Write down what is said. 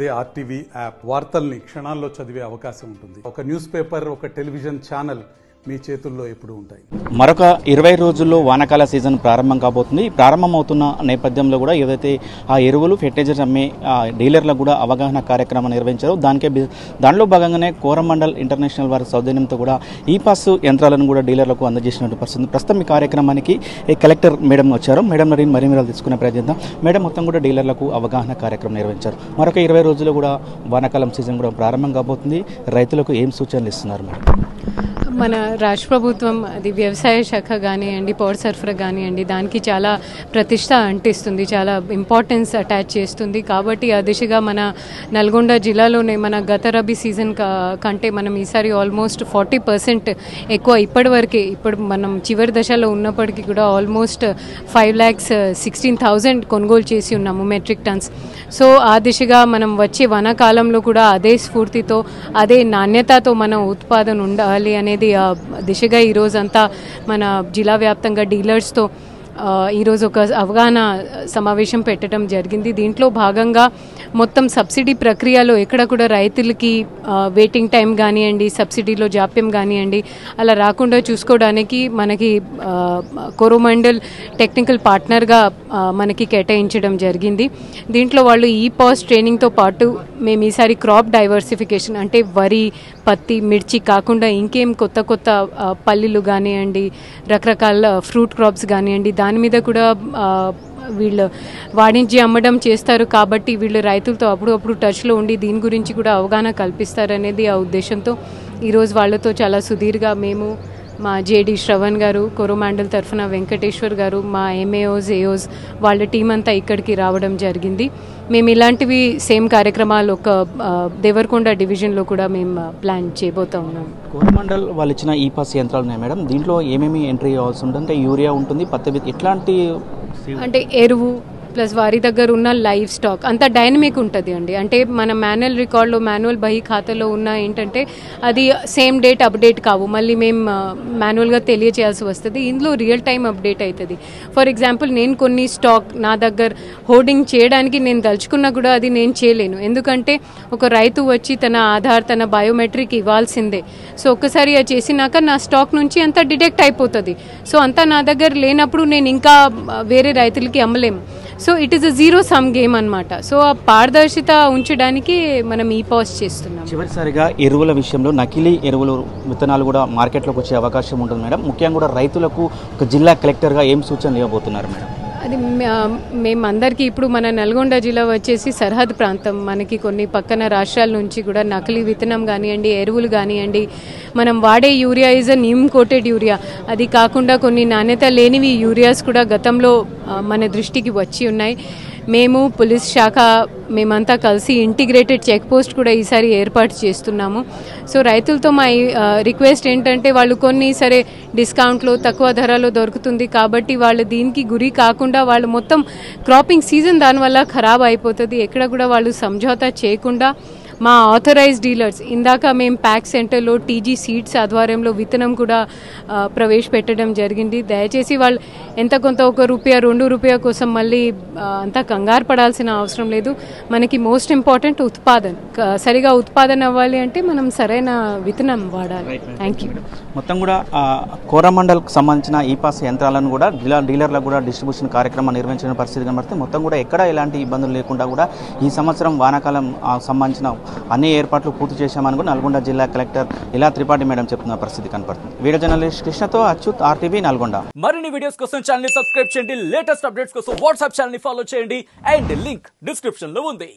అదే RTV app వార్తల్ని క్షణాల్లో చదివే అవకాశం ఉంటుంది. ఒక న్యూస్ పేపర్, ఒక టెలివిజన్ ఛానల్ మీ చేతుల్లో ఎప్పుడు ఉంటాయి. మరొక 20 రోజుల్లో వానాకాల సీజన్ ప్రారంభం కాబోతుంది. ప్రారంభమవుతున్న నేపథ్యంలో కూడా ఏదైతే ఆ ఎరువులు ఫెర్టిలైజర్స్ అమ్మే డీలర్లకు కూడా అవగాహన కార్యక్రమం నిర్వహించారు. దానిలో భాగంగానే కోరమండల్ ఇంటర్నేషనల్ వారి సౌజన్యంతో కూడా ఈ పాస్ యంత్రాలను కూడా డీలర్లకు అందజేసినట్టు పరిస్థితి. ప్రస్తుతం ఈ కార్యక్రమానికి కలెక్టర్ మేడం వచ్చారు. మేడం మరి వివరాలు తీసుకునే ప్రయత్నిద్దాం. మేడం మొత్తం కూడా డీలర్లకు అవగాహన కార్యక్రమం నిర్వహించారు. మరొక 20 రోజుల్లో కూడా వానాకాలం సీజన్ కూడా ప్రారంభం కాబోతుంది. రైతులకు ఏం సూచనలు ఇస్తున్నారు మేడం? మన రాష్ట్ర ప్రభుత్వం అది వ్యవసాయ శాఖ కానివ్వండి, పౌర సరఫరా కానివ్వండి, దానికి చాలా ప్రతిష్ట అంటిస్తుంది, చాలా ఇంపార్టెన్స్ అటాచ్ చేస్తుంది. కాబట్టి ఆ దిశగా మన నల్గొండ జిల్లాలోనే మన గత రబీ సీజన్ కంటే మనం ఈసారి ఆల్మోస్ట్ 40% ఎక్కువ ఇప్పుడు మనం చివరి దశలో ఉన్నప్పటికీ కూడా ఆల్మోస్ట్ 5,16,000 కొనుగోలు చేసి ఉన్నాము మెట్రిక్ టన్స్. సో ఆ దిశగా మనం వచ్చే వనకాలంలో కూడా అదే స్ఫూర్తితో, అదే నాణ్యతతో మన ఉత్పాదన ఉండాలి అనేది దిశగా ఈరోజంతా మన జిల్లా వ్యాప్తంగా డీలర్స్తో ఈరోజు ఒక అవగాహన సమావేశం పెట్టడం జరిగింది. దీంట్లో భాగంగా మొత్తం సబ్సిడీ ప్రక్రియలో ఎక్కడ కూడా రైతులకి వెయిటింగ్ టైం కానివ్వండి, సబ్సిడీలో జాప్యం కానివ్వండి అలా రాకుండా చూసుకోవడానికి మనకి కోరమండల్ టెక్నికల్ పార్ట్నర్గా మనకి కేటాయించడం జరిగింది. దీంట్లో వాళ్ళు ఈ పాస్ ట్రైనింగ్తో పాటు మేము ఈసారి క్రాప్ డైవర్సిఫికేషన్ అంటే వరి, పత్తి, మిర్చి కాకుండా ఇంకేం కొత్త పల్లీలు కానివ్వండి, రకరకాల ఫ్రూట్ క్రాప్స్ కానివ్వండి, దాని మీద కూడా వీళ్ళు వాణిజ్య అమ్మడం చేస్తారు. కాబట్టి వీళ్ళు రైతులతో అప్పుడప్పుడు టచ్లో ఉండి దీని గురించి కూడా అవగాహన కల్పిస్తారనేది ఆ ఉద్దేశంతో ఈరోజు వాళ్ళతో చాలా సుదీర్ఘంగా మేము, మా జేడి శ్రవణ్ గారు, కోరమండల్ తరఫున వెంకటేశ్వర్ గారు, మా ఏఓస్ వాళ్ళ టీం అంతా ఇక్కడికి రావడం జరిగింది. మేము ఇలాంటివి సేమ్ కార్యక్రమాలు ఒక దేవరకొండ డివిజన్లో కూడా మేము ప్లాన్ చేయబోతా ఉన్నాం. కోరమండల్ వాళ్ళు ఇచ్చిన ఈ పాస్ యంత్రాలు ఉన్నాయి మేడం, దీంట్లో ఏమేమి ఎంట్రీ కావాల్సి ఉంటుంది? అంటే యూరియా ఉంటుంది, పత్తి, ఎట్లాంటి అంటే ఎరువు ప్లస్ వారి దగ్గర ఉన్న లైవ్ స్టాక్ అంతా డైనమిక్ ఉంటుంది అండి. అంటే మన మాన్యువల్ రికార్డులో, మాన్యువల్ బహి ఖాతాలో ఉన్న ఏంటంటే అది సేమ్ డేట్ అప్డేట్ కావు, మళ్ళీ మేము మాన్యువల్గా తెలియచేయాల్సి వస్తుంది. ఇందులో రియల్ టైం అప్డేట్ అవుతుంది. ఫర్ ఎగ్జాంపుల్ నేను కొన్ని స్టాక్ నా దగ్గర హోర్డింగ్ చేయడానికి నేను తలుచుకున్నా కూడా అది నేను చేయలేను. ఎందుకంటే ఒక రైతు వచ్చి తన ఆధార్, తన బయోమెట్రిక్ ఇవ్వాల్సిందే. సో ఒక్కసారి అది చేసినాక నా స్టాక్ నుంచి అంతా డిటెక్ట్ అయిపోతుంది. సో అంతా నా దగ్గర లేనప్పుడు నేను ఇంకా వేరే రైతులకి అమ్మలేము. So it is a zero sum game అనమాట. సో ఆ పారదర్శిత ఉంచడానికి మనం ఈ పాస్ చేస్తున్నాం. చివరిసారిగా ఎరువుల విషయంలో నకిలీ ఎరువులు విత్తనాలు కూడా మార్కెట్లోకి వచ్చే అవకాశం ఉంటుంది మేడం. ముఖ్యంగా కూడా రైతులకు ఒక జిల్లా కలెక్టర్గా ఏం సూచనలు ఇవ్వబోతున్నారు మేడం? అది మేమందరికీ ఇప్పుడు మన నల్గొండ జిల్లా వచ్చేసి సరిహద్దు ప్రాంతం. మనకి కొన్ని పక్కన రాష్ట్రాల నుంచి కూడా నకిలీ విత్తనం కానివ్వండి, ఎరువులు కానివ్వండి, మనం వాడే urea is a neem coated urea, అది కాకుండా కొన్ని నాణ్యత లేనివి యూరియాస్ కూడా గతంలో మన దృష్టికి వచ్చి ఉన్నాయి. మేము పోలీస్ శాఖ మేమంతా కలిసి ఇంటిగ్రేటెడ్ చెక్ పోస్ట్ కూడా ఈసారి ఏర్పాటు చేస్తున్నాము. సో రైతులతో మా రిక్వెస్ట్ ఏంటంటే వాళ్ళు కొన్ని సరే డిస్కౌంట్లో తక్కువ ధరలో దొరుకుతుంది కాబట్టి వాళ్ళు దీనికి గురి కాకుండా వాళ్ళు మొత్తం క్రాపింగ్ సీజన్ దానివల్ల ఖరాబ్ అయిపోతుంది. ఎక్కడ కూడా వాళ్ళు సమझौता చేయకుండా మా ఆథరైజ్డ్ డీలర్స్ ఇందాక మేము ప్యాక్ సెంటర్లో టీజీ సీడ్స్ ఆధ్వర్యంలో విత్తనం కూడా ప్రవేశపెట్టడం జరిగింది. దయచేసి వాళ్ళు ఎంత కొంత ₹1-2 కోసం మళ్ళీ అంతా కంగారు పడాల్సిన అవసరం లేదు. మనకి మోస్ట్ ఇంపార్టెంట్ ఉత్పాదన, సరిగా ఉత్పాదన అవ్వాలి అంటే మనం సరైన విత్తనం వాడాలి. Thank you. మొత్తం కూడా కోరమండల్కి సంబంధించిన ఈ పాస్ యంత్రాలను కూడా డీలర్లకు కూడా డిస్ట్రిబ్యూషన్ కార్యక్రమం నిర్వహించిన పరిస్థితి కనబడితే మొత్తం కూడా ఎక్కడ ఎలాంటి ఇబ్బందులు లేకుండా కూడా ఈ సంవత్సరం వానాకాలం సంబంధించిన అన్ని ఏర్పాట్లు పూర్తి చేశామని కూడా నల్గొండ జిల్లా కలెక్టర్ ఇలా త్రిపాఠి మేడం చెప్తున్న పరిస్థితి కనపడుతుంది. వీడియో జర్నలిస్ట్ కృష్ణతో అచ్యుత్, RTV నల్గొండ. మరిన్ని వీడియోస్ కోసం ఛానల్ ని సబ్స్క్రైబ్ చేయండి, లేటెస్ట్ అప్డేట్స్ కోసం వాట్సాప్ ఛానల్ ని ఫాలో చేయండి అండ్ లింక్ డిస్క్రిప్షన్ లో ఉంది.